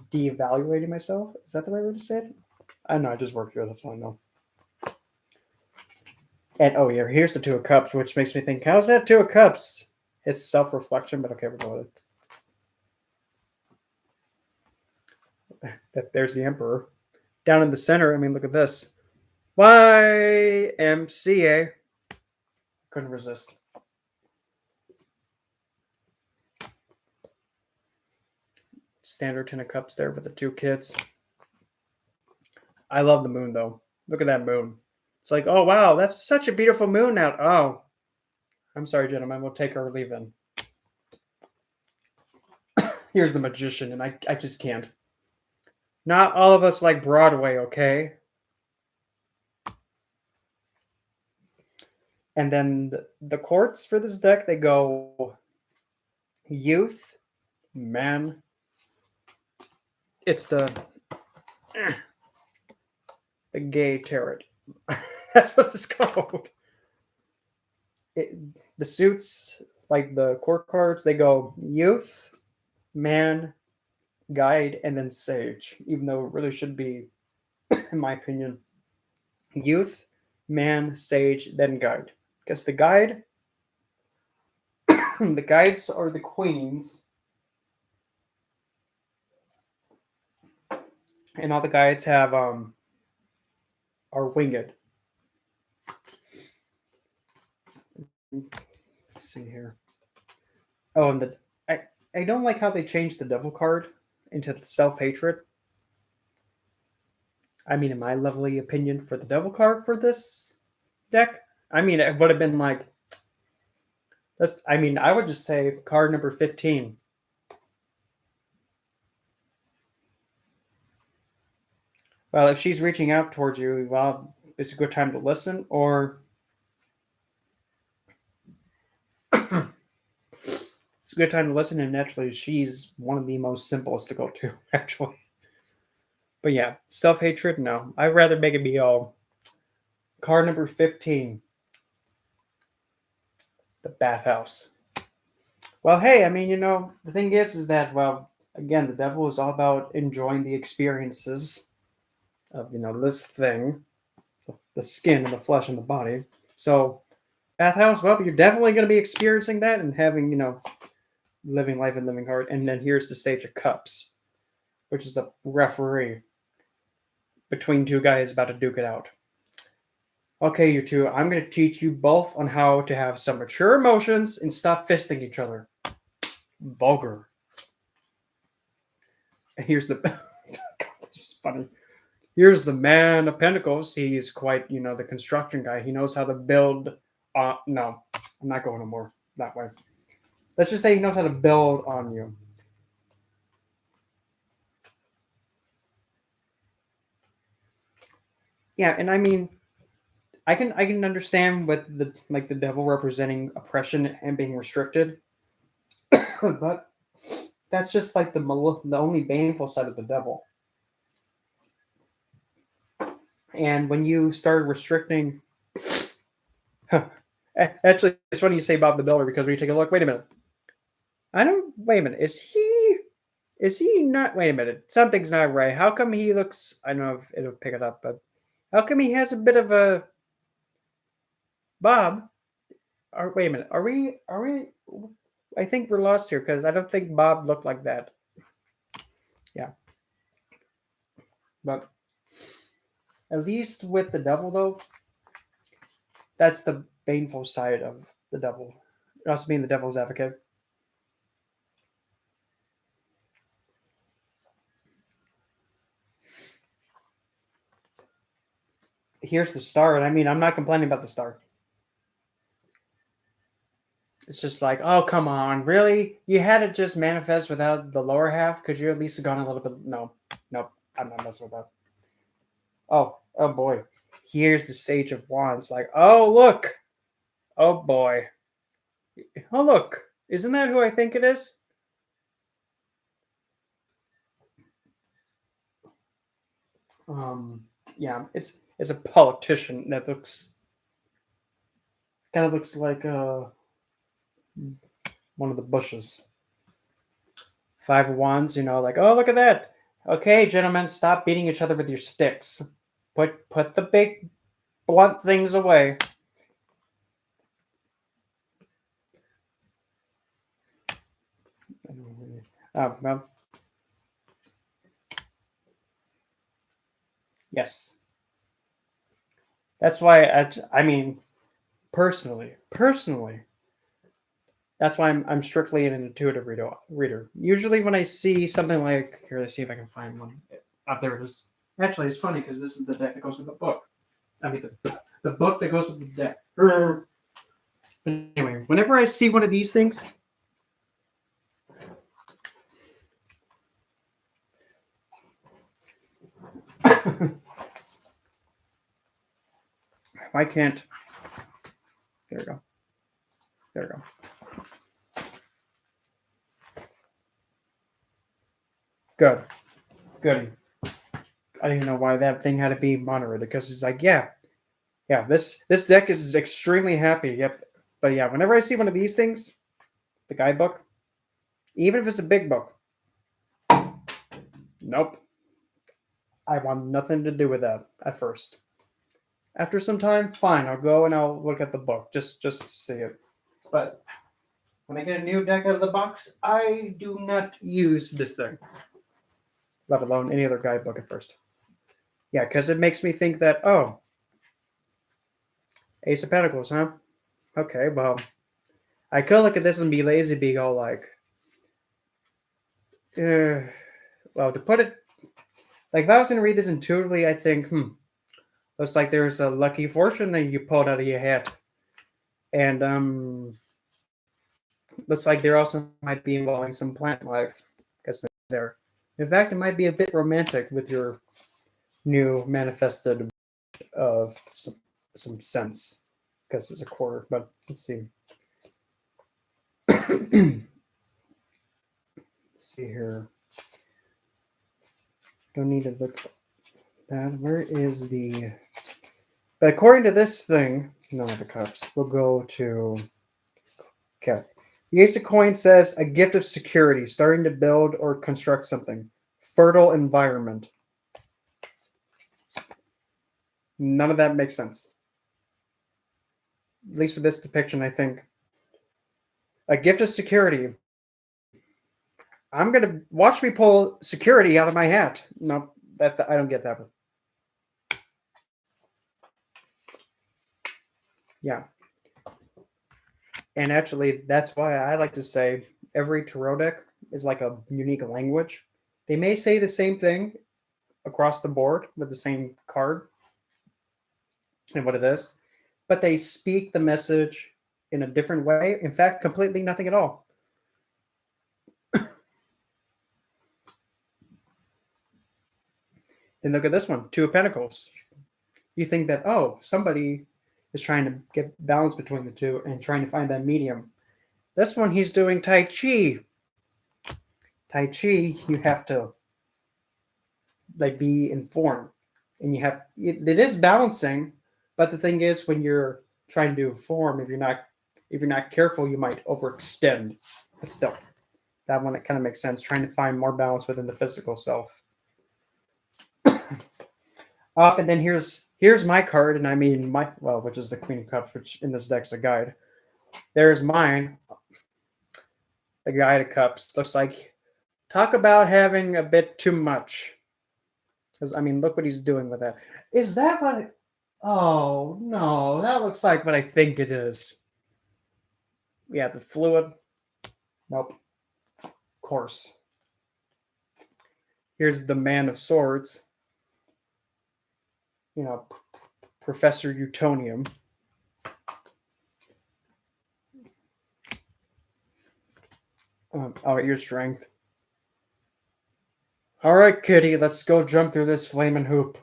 [SPEAKER 1] de-evaluating myself. Is that the right way to say it? I don't know. I just work here. That's all I know. And oh yeah, here's the Two of Cups, which makes me think, how's that Two of Cups? It's self-reflection, but okay, we're going with it. that there's the Emperor. Down in the center, I mean, look at this. YMCA. Couldn't resist. Standard 10 of cups there with the 2 kids. I love the moon, though. Look at that moon. It's like, oh, wow, that's such a beautiful moon out. Oh, I'm sorry, gentlemen. We'll take our leave in. Here's the magician, and I just can't. Not all of us like Broadway, okay? And then the courts for this deck, they go youth, man. It's the gay tarot. That's what it's called. The suits, like the court cards, they go youth, man, guide, and then sage. Even though it really should be, in my opinion, youth, man, sage, then guide. Because the guide, the guides are the queens, and all the guides have are winged. Let's see here. Oh, and I don't like how they changed the devil card into self-hatred. I mean, in my lovely opinion, for the devil card for this deck, I mean, it would have been like that's. I mean, I would just say card number 15. Well, if she's reaching out towards you, well, it's a good time to listen, or it's a good time to listen. And naturally, she's one of the most simplest to go to, actually. But yeah, self-hatred, no. I'd rather make it be all card number 15. The bathhouse. Well, hey, I mean, the thing is that, well, again, the devil is all about enjoying the experiences of, this thing, the skin and the flesh and the body. So, bathhouse, well, you're definitely going to be experiencing that and having, living life and living hard. And then here's the Sage of Cups, which is a referee between 2 guys about to duke it out. Okay, you 2, I'm going to teach you both on how to have some mature emotions and stop fisting each other. Vulgar. And here's the... God, this is funny. Here's the man of Pentacles. He's quite, the construction guy. He knows how to build... no, I'm not going no more that way. Let's just say he knows how to build on you. Yeah, and I mean... I can understand with the devil representing oppression and being restricted, but that's just like the only baneful side of the devil. And when you start restricting, actually, it's funny you say Bob the Builder because when you take a look, wait a minute, wait a minute, is he not? Wait a minute, something's not right. How come he looks? I don't know if it'll pick it up, but how come he has a bit of a Bob? Wait a minute. Are we? I think we're lost here because I don't think Bob looked like that. Yeah. But at least with the devil, though, that's the baneful side of the devil. Us being the devil's advocate. Here's the star, and I mean, I'm not complaining about the star. It's just like, oh, come on, really? You had it just manifest without the lower half? Could you at least have gone a little bit? No, nope, I'm not messing with that. Oh boy. Here's the Sage of Wands. Like, oh, look. Oh, boy. Oh, look. Isn't that who I think it is? Yeah, it's a politician that kind of looks like one of the Bushes. 5 of Wands, like, oh, look at that. Okay, gentlemen, stop beating each other with your sticks. Put the big blunt things away. Well, Yes. That's why I mean, personally, that's why I'm strictly an intuitive reader. Usually when I see something like, here, let's see if I can find one. There it is. Actually, it's funny because this is the deck that goes with the book. I mean, the book that goes with the deck. But anyway, whenever I see one of these things, I can't. There we go. There we go. Good. Good. I didn't even know why that thing had to be moderated because it's like, yeah. This deck is extremely happy. Yep. But yeah, whenever I see one of these things, the guidebook, even if it's a big book, nope. I want nothing to do with that at first. After some time, fine, I'll go and I'll look at the book just to see it. But when I get a new deck out of the box, I do not use this thing, let alone any other guidebook at first. Yeah, because it makes me think that, oh, Ace of Pentacles, huh? Okay, well, I could look at this and be lazy, be all like, well, to put it, like if I was going to read this intuitively, I think, looks like there's a lucky fortune that you pulled out of your hat. And looks like there also might be involving some plant life. Because there. In fact, it might be a bit romantic with your new manifested of some sense. Because it's a quarter, but let's see. Let's see here. Don't need to look at that. Where is the... But according to this thing, none of the cups, we'll go to... Okay. The Ace of Coins says a gift of security, starting to build or construct something. Fertile environment. None of that makes sense. At least for this depiction, I think. A gift of security. I'm going to watch me pull security out of my hat. No, I don't get that one. Yeah. And actually, that's why I like to say every tarot deck is like a unique language. They may say the same thing across the board with the same card and what it is, but they speak the message in a different way. In fact, completely nothing at all. Then look at this one, Two of Pentacles. You think that, oh, somebody is trying to get balance between the two and trying to find that medium. This one, he's doing Tai Chi. Tai Chi, you have to like be informed, and it is balancing. But the thing is, when you're trying to do form, if you're not careful, you might overextend. But still, that one, it kind of makes sense. Trying to find more balance within the physical self. And then here's my card, and I mean which is the Queen of Cups, which in this deck's a guide. There's mine, the Guide of Cups. Looks like, talk about having a bit too much. Because I mean, look what he's doing with that. Is that what? Oh no, that looks like what I think it is. Yeah, the fluid. Nope. Of course. Here's the Man of Swords. You know, Professor Utonium. Your strength. All right, kitty, let's go jump through this flaming hoop.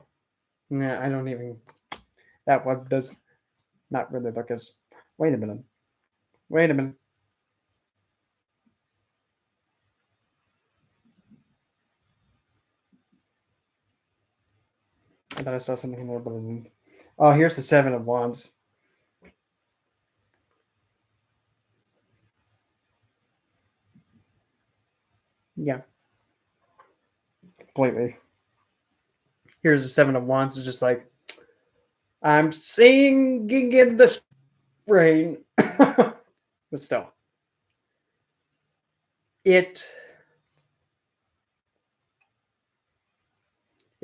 [SPEAKER 1] Nah, I don't even. That one does not really look as. Wait a minute. Wait a minute. I thought I saw something there, but I didn't. Oh, here's the Seven of Wands. Yeah. Completely. Here's the Seven of Wands. It's just like, I'm singing in the rain. But still. It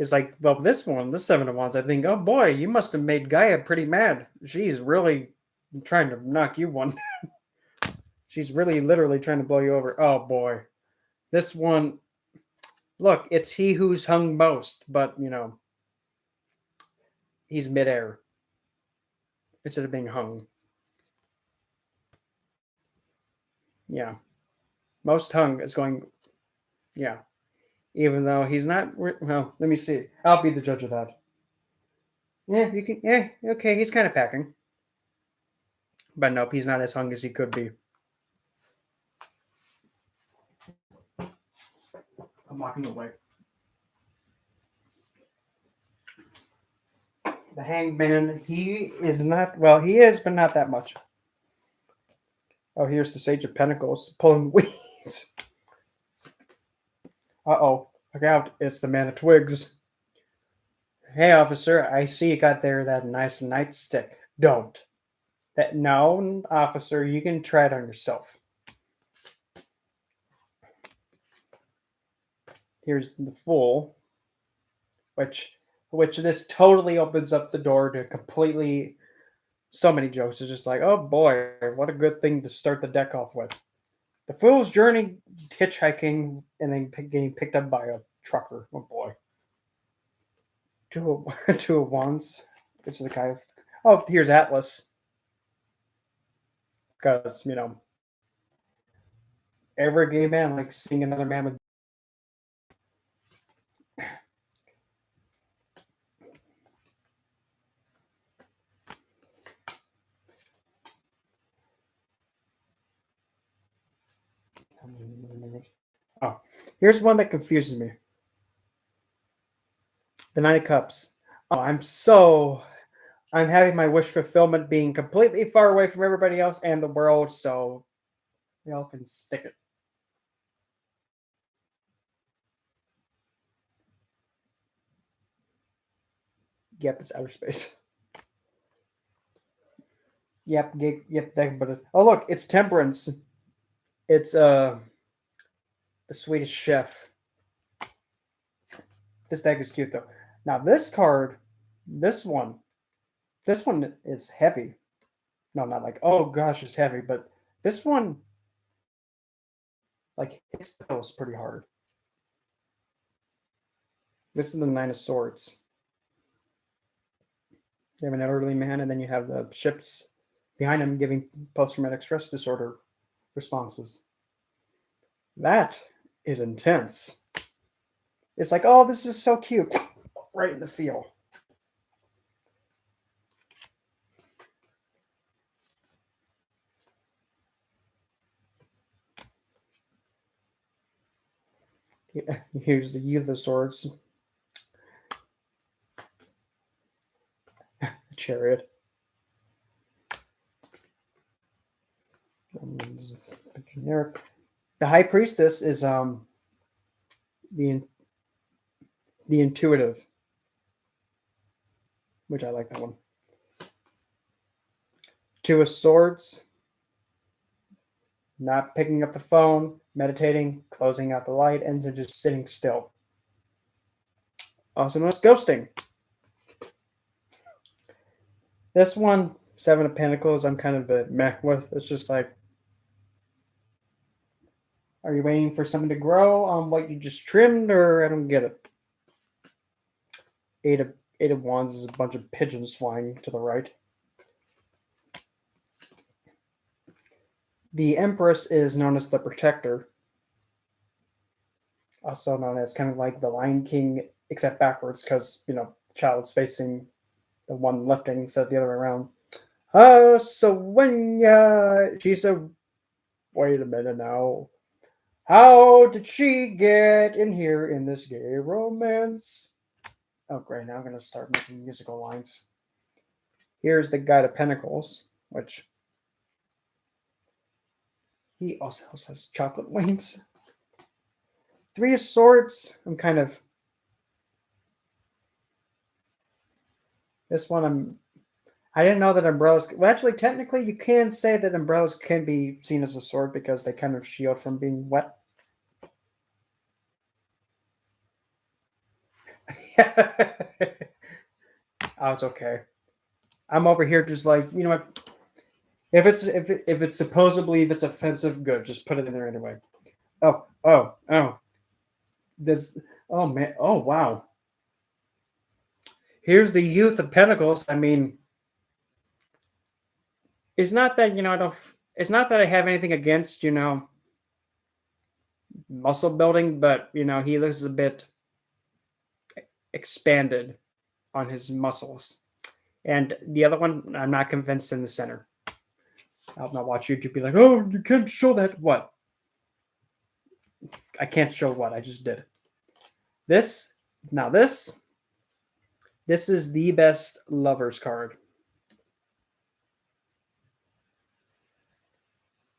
[SPEAKER 1] is like, well, this Seven of Wands, I think, oh boy, you must have made Gaia pretty mad. She's really trying to knock you one. She's really literally trying to blow you over. Oh boy. This one, look, it's he who's hung most, but he's midair instead of being hung. Yeah. Most hung is going, yeah. Even though he's not, well, let me see. I'll be the judge of that. Yeah, you can, yeah, okay, he's kind of packing. But nope, he's not as hung as he could be. I'm walking away. The Hangman, he is not, well, he is, but not that much. Oh, here's the Sage of Pentacles pulling weeds. Uh-oh, look out, it's the Man of Twigs. Hey, officer, I see you got there that nice nightstick. Don't. No, officer, you can try it on yourself. Here's the Fool, which this totally opens up the door to completely so many jokes. It's just like, oh boy, what a good thing to start the deck off with. The Fool's journey, hitchhiking, and then getting picked up by a trucker. Oh boy. Two of Wands, which is the guy. Oh, here's Atlas. Because, every gay man likes seeing another man with. Oh, here's one that confuses me. The Nine of Cups. Oh, I'm having my wish fulfillment being completely far away from everybody else and the world, so y'all can stick it. Yep, it's outer space. Yep, but oh look, it's Temperance. It's the Swedish Chef. This deck is cute though. Now this card, this one is heavy. No, not like, oh gosh, it's heavy, but this one like hits the pills pretty hard. This is the Nine of Swords. You have an elderly man, and then you have the ships behind him giving post-traumatic stress disorder responses. That is intense. It's like, oh, this is so cute. Right in the feel. Yeah, here's the Youth of Swords. The Chariot. Generic. The High Priestess is the Intuitive, which I like that one. Two of Swords. Not picking up the phone, meditating, closing out the light, and then just sitting still. Also known as ghosting. This one, Seven of Pentacles, I'm kind of a bit meh with. It's just like, are you waiting for something to grow on what you just trimmed, or I don't get it. Eight of Wands is a bunch of pigeons flying to the right. The Empress is known as the Protector. Also known as kind of like the Lion King, except backwards, because, the child's facing the one lifting instead of the other way around. So when she said, wait a minute now. How did she get in here in this gay romance? Oh, great. Now I'm going to start making musical lines. Here's the Guide of Pentacles, which he also has chocolate wings. Three of Swords. This one, I didn't know that umbrellas. Well, actually, technically, you can say that umbrellas can be seen as a sword because they kind of shield from being wet. Oh, it's okay. I'm over here just like, you know what? If it's supposedly if it's offensive, good. Just put it in there anyway. Oh. This. Oh man. Oh wow. Here's the Youth of Pentacles. I mean, it's not that I don't. It's not that I have anything against muscle building, but he looks a bit expanded on his muscles. And the other one, I'm not convinced in the center. I'll not watch YouTube be like, oh, you can't show that. What? I can't show what? I just did. This, now this is the best lovers card.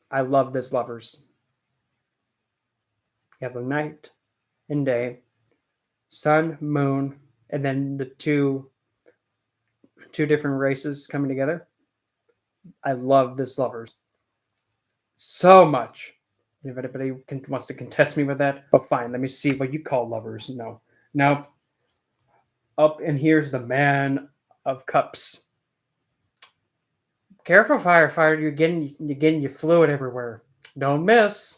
[SPEAKER 1] I love this lovers. You have the night and day, sun, moon, and then the two different races coming together. I love this lovers so much. If anybody wants to contest me with that, oh fine. Let me see what you call lovers. No. Now, up and here's the Man of Cups. Careful, firefighter! You're getting your fluid everywhere. Don't miss.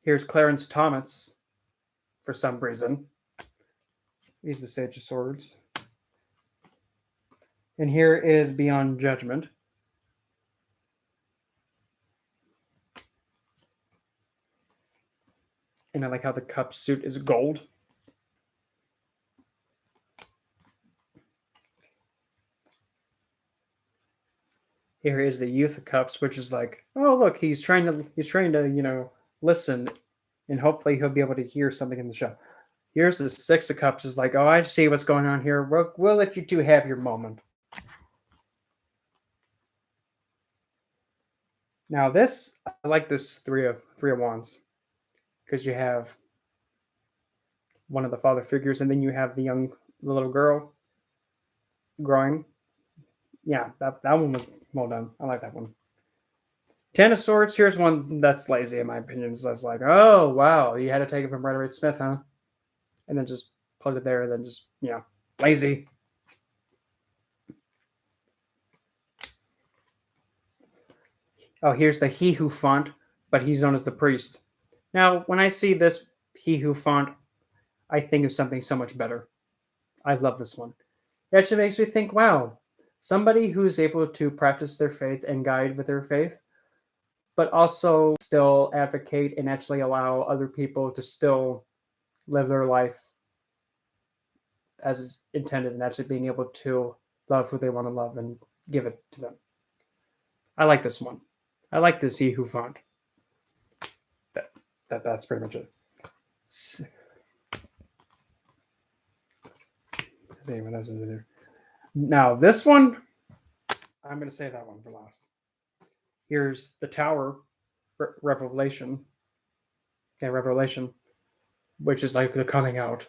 [SPEAKER 1] Here's Clarence Thomas. For some reason, he's the Sage of Swords. And here is Beyond Judgment. And I like how the cup suit is gold. Here is the Youth of Cups, which is like, oh look, he's trying to listen, and hopefully he'll be able to hear something in the show. Here's the Six of Cups, is like, oh, I see what's going on here. We'll let you two have your moment. Now this, I like this Three of Wands, because you have one of the father figures, and then you have the little girl growing. Yeah, that one was well done. I like that one. Ten of Swords. Here's one that's lazy, in my opinion. So that's like, oh wow, you had to take it from Rider Waite Smith, huh? And then just put it there, and then just lazy. Oh, here's the He Who font, but he's known as the priest. Now, when I see this He Who font, I think of something so much better. I love this one. It actually makes me think, wow, somebody who's able to practice their faith and guide with their faith, but also still advocate and actually allow other people to still live their life as is intended, and actually being able to love who they want to love and give it to them. I like this one. I like this He Who font. That's pretty much it. See what else is in there. Now this one, I'm going to save that one for last. Here's the Tower Revelation. Okay, Revelation, which is like the coming out.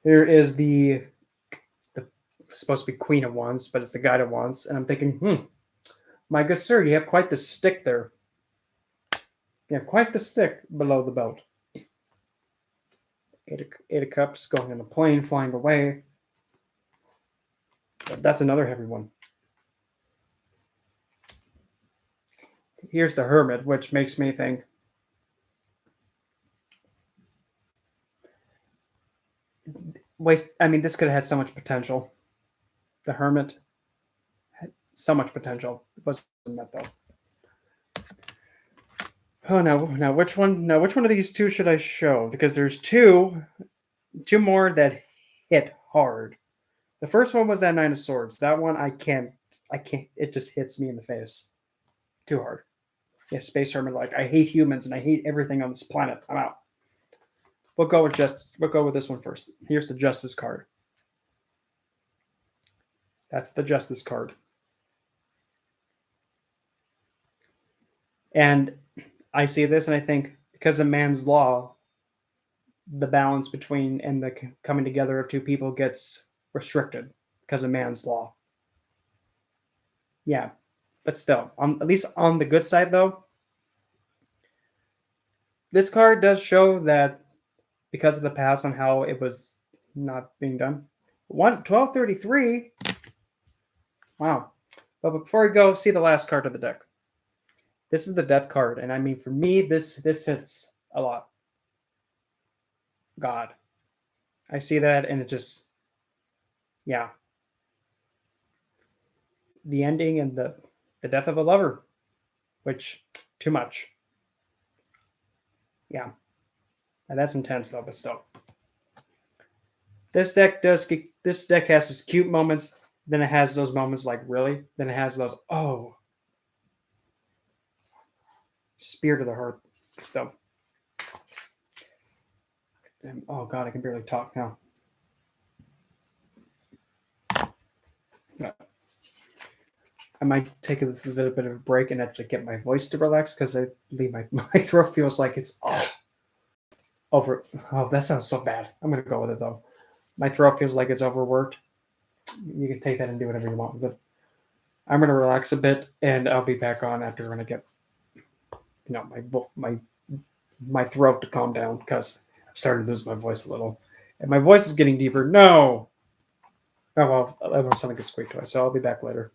[SPEAKER 1] Here is the supposed to be Queen of Wands, but it's the Guide of Wands, and I'm thinking, my good sir, you have quite the stick there. You have quite the stick below the belt. Eight of Cups going in a plane, flying away. That's another heavy one. Here's the Hermit, which makes me think, this could have had so much potential. The Hermit had so much potential. It wasn't met though. Oh, now which one of these two should I show? Because there's two more that hit hard. The first one was that Nine of Swords. That one I can't. It just hits me in the face too hard. Yeah, Space Hermit. Like, I hate humans and I hate everything on this planet. I'm out. We'll go with Justice. We'll go with this one first. Here's the Justice card. That's the Justice card. And I see this and I think, because of man's law, the balance between and the coming together of two people gets restricted because of man's law. Yeah, but still, at least on the good side though, this card does show that because of the past on how it was not being done. 1233. Wow. But before we go, see the last card of the deck. This is the Death card, and I mean, for me, this hits a lot. God, I see that, and it just, yeah, the ending and the death of a lover, which too much. Yeah, and that's intense though, but still. This deck has its cute moments. Then it has those moments like really. Then it has those spear to the heart. Still. And, oh God, I can barely talk now. Yeah. I might take a little bit of a break and actually get my voice to relax because I believe my throat feels like it's over. Oh, that sounds so bad. I'm gonna go with it though. My throat feels like it's overworked. You can take that and do whatever you want with it. I'm gonna relax a bit, and I'll be back on after when I get, my throat to calm down because I've started to lose my voice a little, and my voice is getting deeper. No. Oh well, that was something to squeak twice. So I'll be back later.